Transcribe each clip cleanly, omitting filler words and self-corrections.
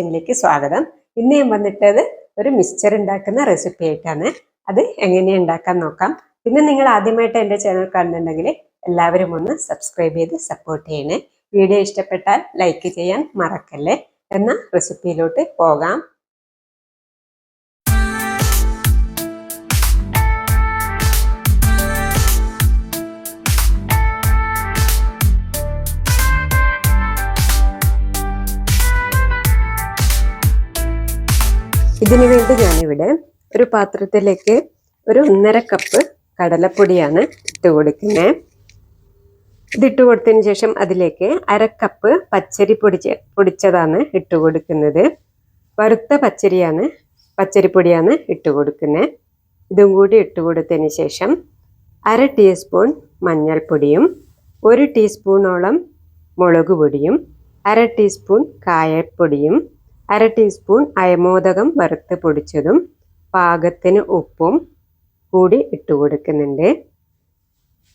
കിച്ചണിലേക്ക് സ്വാഗതം. ഇന്ന് ഞാൻ വന്നിട്ടത് ഒരു മിക്സ്ചർ ഉണ്ടാക്കുന്ന റെസിപ്പി ആയിട്ടാണ്. അത് എങ്ങനെയാണ് ഉണ്ടാക്കാൻ നോക്കാം. പിന്നെ നിങ്ങൾ ആദ്യമായിട്ട് എൻ്റെ ചാനൽ കാണുന്നുണ്ടെങ്കിൽ എല്ലാവരും ഒന്ന് സബ്സ്ക്രൈബ് ചെയ്ത് സപ്പോർട്ട് ചെയ്യണേ. വീഡിയോ ഇഷ്ടപ്പെട്ടാൽ ലൈക്ക് ചെയ്യാൻ മറക്കല്ലേ. എന്ന റെസിപ്പിയിലോട്ട് പോകാം. ഇതിനു വേണ്ടി ഞാനിവിടെ ഒരു പാത്രത്തിലേക്ക് ഒരു 1.5 കപ്പ് കടലപ്പൊടിയാണ് ഇട്ട് കൊടുക്കുന്നത്. ഇതിട്ട് കൊടുത്തതിന് ശേഷം അതിലേക്ക് 1/2 കപ്പ് പച്ചരി പൊടിച്ചതാണ് ഇട്ട് കൊടുക്കുന്നത്. വറുത്ത പച്ചരിപ്പൊടിയാണ് ഇട്ട് കൊടുക്കുന്നത്. ഇതും കൂടി ഇട്ട് കൊടുത്തതിന് ശേഷം 1/2 ടീസ്പൂൺ മഞ്ഞൾപ്പൊടിയും 1 ടീസ്പൂണോളം മുളക് പൊടിയും 1/2 ടീസ്പൂൺ കായപ്പൊടിയും 1/2 ടീസ്പൂൺ അയമോദകം വറുത്ത് പൊടിച്ചതും പാകത്തിന് ഉപ്പും കൂടി ഇട്ട് കൊടുക്കുന്നുണ്ട്.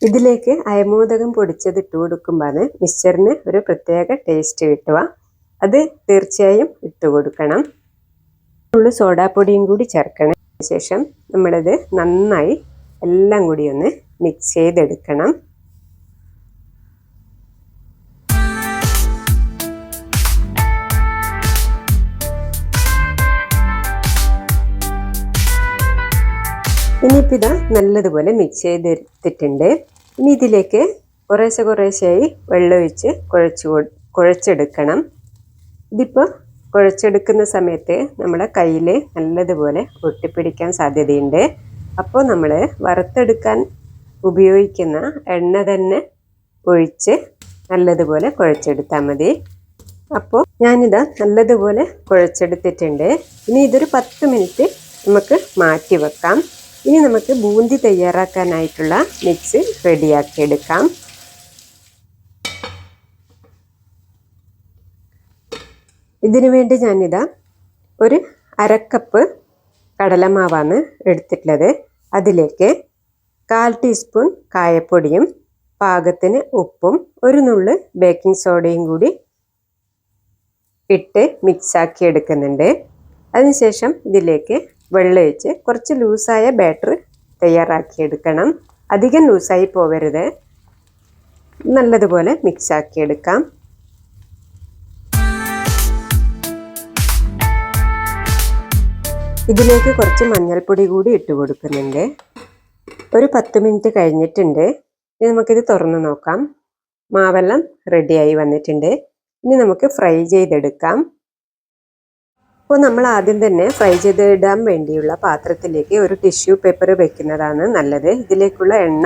ഇതിലേക്ക് അയമോദകം പൊടിച്ചത് ഇട്ട് കൊടുക്കുമ്പോൾ മിക്സ്ചറിന് ഒരു പ്രത്യേക ടേസ്റ്റ് കിട്ടുക. അത് തീർച്ചയായും ഇട്ട് കൊടുക്കണം. സോഡാപ്പൊടിയും കൂടി ചേർക്കണം. ശേഷം നമ്മളിത് നന്നായി എല്ലാം കൂടി ഒന്ന് മിക്സ് ചെയ്തെടുക്കണം. ഇനിയിപ്പോൾ ഇതാ നല്ലതുപോലെ മിക്സ് ചെയ്തെടുത്തിട്ടുണ്ട്. ഇനി ഇതിലേക്ക് കുറേശ്ശെയായി വെള്ളമൊഴിച്ച് കുഴച്ചെടുക്കണം. ഇതിപ്പോൾ കുഴച്ചെടുക്കുന്ന സമയത്ത് നമ്മുടെ കയ്യിൽ നല്ലതുപോലെ ഒട്ടിപ്പിടിക്കാൻ സാധ്യതയുണ്ട്. അപ്പോൾ നമ്മൾ വറുത്തെടുക്കാൻ ഉപയോഗിക്കുന്ന എണ്ണ തന്നെ ഒഴിച്ച് നല്ലതുപോലെ കുഴച്ചെടുത്താൽ മതി. അപ്പോൾ ഞാനിതാ നല്ലതുപോലെ കുഴച്ചെടുത്തിട്ടുണ്ട്. ഇനി ഇതൊരു 10 മിനിറ്റ് നമുക്ക് മാറ്റി വെക്കാം. ഇനി നമുക്ക് ബൂന്തി തയ്യാറാക്കാനായിട്ടുള്ള മിക്സ് റെഡിയാക്കിയെടുക്കാം. ഇതിനു വേണ്ടി ഞാനിതാ ഒരു 1/2 കപ്പ് കടലമാവാണ് എടുത്തിട്ടുള്ളത്. അതിലേക്ക് 1/4 ടീസ്പൂൺ കായപ്പൊടിയും പാകത്തിന് ഉപ്പും 1 നുള്ള് ബേക്കിംഗ് സോഡയും കൂടി ഇട്ട് മിക്സാക്കി എടുക്കുന്നുണ്ട്. അതിനുശേഷം ഇതിലേക്ക് വെള്ളമൊഴിച്ച് കുറച്ച് ലൂസായ ബാറ്റർ തയ്യാറാക്കിയെടുക്കണം. അധികം ലൂസായി പോവരുത്. നല്ലതുപോലെ മിക്സാക്കിയെടുക്കാം. ഇതിലേക്ക് കുറച്ച് മഞ്ഞൾപ്പൊടി കൂടി ഇട്ട് കൊടുക്കുന്നുണ്ട്. ഒരു 10 മിനിറ്റ് കഴിഞ്ഞിട്ടുണ്ട്. ഇനി നമുക്കിത് തുറന്ന് നോക്കാം. മാവെല്ലാം റെഡിയായി വന്നിട്ടുണ്ട്. ഇനി നമുക്ക് ഫ്രൈ ചെയ്തെടുക്കാം. അപ്പോൾ നമ്മൾ ആദ്യം തന്നെ ഫ്രൈ ചെയ്തിടാൻ വേണ്ടിയുള്ള പാത്രത്തിലേക്ക് ഒരു ടിഷ്യൂ പേപ്പർ വെക്കുന്നതാണ് നല്ലത്. ഇതിലേക്കുള്ള എണ്ണ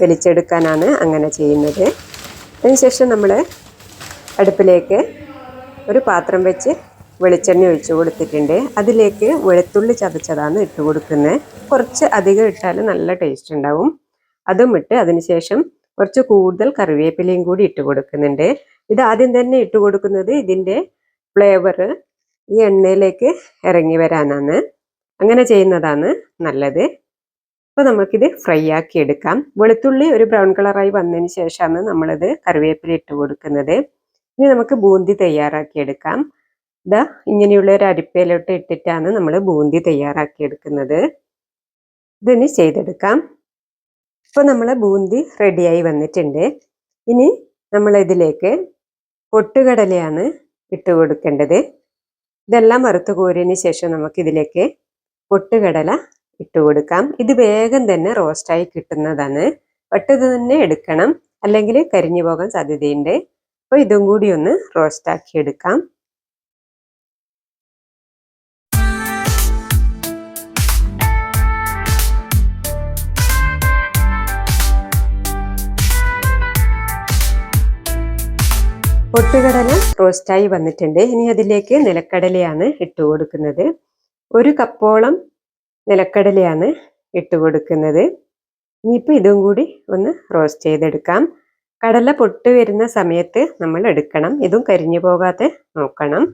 വലിച്ചെടുക്കാനാണ് അങ്ങനെ ചെയ്യുന്നത്. അതിനുശേഷം നമ്മൾ അടുപ്പിലേക്ക് ഒരു പാത്രം വെച്ച് വെളിച്ചെണ്ണ ഒഴിച്ച് കൊടുത്തിട്ടുണ്ട്. അതിലേക്ക് വെളുത്തുള്ളി ചതച്ചതാണ് ഇട്ട് കൊടുക്കുന്നത്. കുറച്ച് അധികം ഇട്ടാൽ നല്ല ടേസ്റ്റ് ഉണ്ടാവും. അതും ഇട്ട് അതിനുശേഷം കുറച്ച് കൂടുതൽ കറിവേപ്പിലയും കൂടി ഇട്ട് കൊടുക്കുന്നുണ്ട്. ഇത് ആദ്യം തന്നെ ഇട്ട് കൊടുക്കുന്നത് ഇതിൻ്റെ ഫ്ലേവർ ഈ എണ്ണയിലേക്ക് ഇറങ്ങി വരാനാണ്. അങ്ങനെ ചെയ്യുന്നതാണ് നല്ലത്. അപ്പോൾ നമുക്കിത് ഫ്രൈ ആക്കി എടുക്കാം. വെളുത്തുള്ളി ഒരു ബ്രൗൺ കളറായി വന്നതിന് ശേഷമാണ് നമ്മളിത് കറിവേപ്പില ഇട്ട് കൊടുക്കുന്നത്. ഇനി നമുക്ക് ബൂന്തി തയ്യാറാക്കി എടുക്കാം. ഇതാ ഇങ്ങനെയുള്ള ഒരു അരിപ്പയിലോട്ട് ഇട്ടിട്ടാണ് നമ്മൾ ബൂന്തി തയ്യാറാക്കി എടുക്കുന്നത്. ഇതിനി ചെയ്തെടുക്കാം. ഇപ്പോൾ നമ്മൾ ബൂന്തി റെഡിയായി വന്നിട്ടുണ്ട്. ഇനി നമ്മളിതിലേക്ക് പൊട്ടുകടലയാണ് ഇട്ട് കൊടുക്കേണ്ടത്. ഇതെല്ലാം വറുത്ത് കോരിയതിന് ശേഷം നമുക്കിതിലേക്ക് പൊട്ടുകടല ഇട്ട് കൊടുക്കാം. ഇത് വേഗം തന്നെ റോസ്റ്റായി കിട്ടുന്നതാണ്. പെട്ടെന്ന് തന്നെ എടുക്കണം, അല്ലെങ്കിൽ കരിഞ്ഞു പോകാൻ സാധ്യതയുണ്ട്. അപ്പോൾ ഇതും കൂടി ഒന്ന് റോസ്റ്റാക്കി എടുക്കാം. പൊട്ടുകടല റോസ്റ്റായി വന്നിട്ടുണ്ട്. ഇനി അതിലേക്ക് നിലക്കടലയാണ് ഇട്ട് കൊടുക്കുന്നത്. 1 കപ്പോളം നിലക്കടലയാണ് ഇട്ട് കൊടുക്കുന്നത്. ഇനിയിപ്പോൾ ഇതും കൂടി ഒന്ന് റോസ്റ്റ് ചെയ്തെടുക്കാം. കടല പൊട്ട് വരുന്ന സമയത്ത് നമ്മൾ എടുക്കണം. ഇതും കരിഞ്ഞു പോകാതെ നോക്കണം.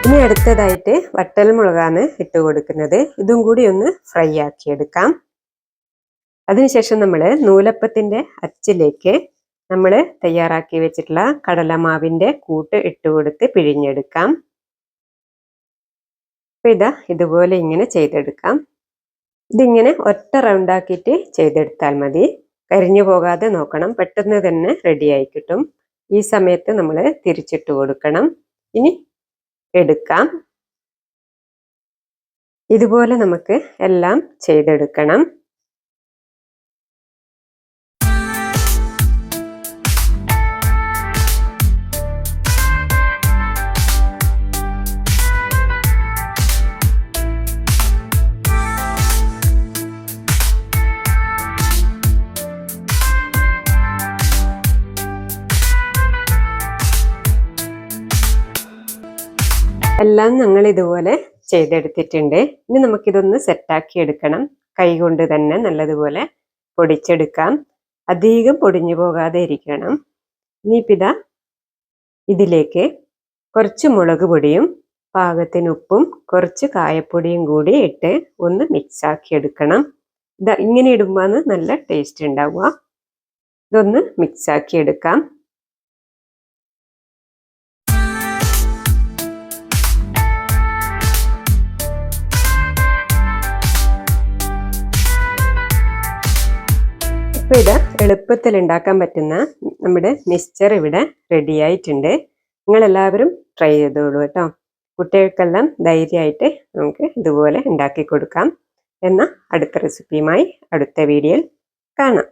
ഇനി അടുത്തതായിട്ട് വട്ടൽമുളകാണ് ഇട്ട് കൊടുക്കുന്നത്. ഇതും കൂടി ഒന്ന് ഫ്രൈ ആക്കി എടുക്കാം. അതിനുശേഷം നമ്മൾ നൂലപ്പത്തിൻ്റെ അച്ചിലേക്ക് നമ്മൾ തയ്യാറാക്കി വെച്ചിട്ടുള്ള കടലമാവിൻ്റെ കൂട്ട് ഇട്ട് കൊടുത്ത് പിഴിഞ്ഞെടുക്കാം. അപ്പോൾ ഇതാ ഇതുപോലെ ഇങ്ങനെ ചെയ്തെടുക്കാം. ഇതിങ്ങനെ ഒറ്റ റൗണ്ടാക്കിയിട്ട് ചെയ്തെടുത്താൽ മതി. കരിഞ്ഞു പോകാതെ നോക്കണം. പെട്ടെന്ന് തന്നെ റെഡിയായി കിട്ടും. ഈ സമയത്ത് നമ്മൾ തിരിച്ചിട്ട് കൊടുക്കണം. ഇനി എടുക്കാം. ഇതുപോലെ നമുക്ക് എല്ലാം ചെയ്തെടുക്കണം. എല്ലാം ഞങ്ങൾ ഇതുപോലെ ചെയ്തെടുത്തിട്ടുണ്ട്. ഇനി നമുക്കിതൊന്ന് സെറ്റാക്കി എടുക്കണം. കൈകൊണ്ട് തന്നെ നല്ലതുപോലെ പൊടിച്ചെടുക്കാം. അധികം പൊടിഞ്ഞു പോകാതെ ഇരിക്കണം. ഇനിയിപ്പിതാ ഇതിലേക്ക് കുറച്ച് മുളക് പൊടിയും പാകത്തിന് ഉപ്പും കുറച്ച് കായപ്പൊടിയും കൂടി ഇട്ട് ഒന്ന് മിക്സാക്കി എടുക്കണം. ഇതാ ഇങ്ങനെ ഇടുമ്പോൾ നല്ല ടേസ്റ്റ് ഉണ്ടാവുക. ഇതൊന്ന് മിക്സാക്കി എടുക്കാം. അപ്പോൾ ഇത് എളുപ്പത്തിൽ ഉണ്ടാക്കാൻ പറ്റുന്ന നമ്മുടെ മിക്സ്ചർ ഇവിടെ റെഡി ആയിട്ടുണ്ട്. നിങ്ങളെല്ലാവരും ട്രൈ ചെയ്തോളൂ കേട്ടോ. കുട്ടികൾക്കെല്ലാം ധൈര്യമായിട്ട് നമുക്ക് ഇതുപോലെ ഉണ്ടാക്കി കൊടുക്കാം. എന്നാൽ അടുത്ത റെസിപ്പിയുമായി അടുത്ത വീഡിയോയിൽ കാണാം.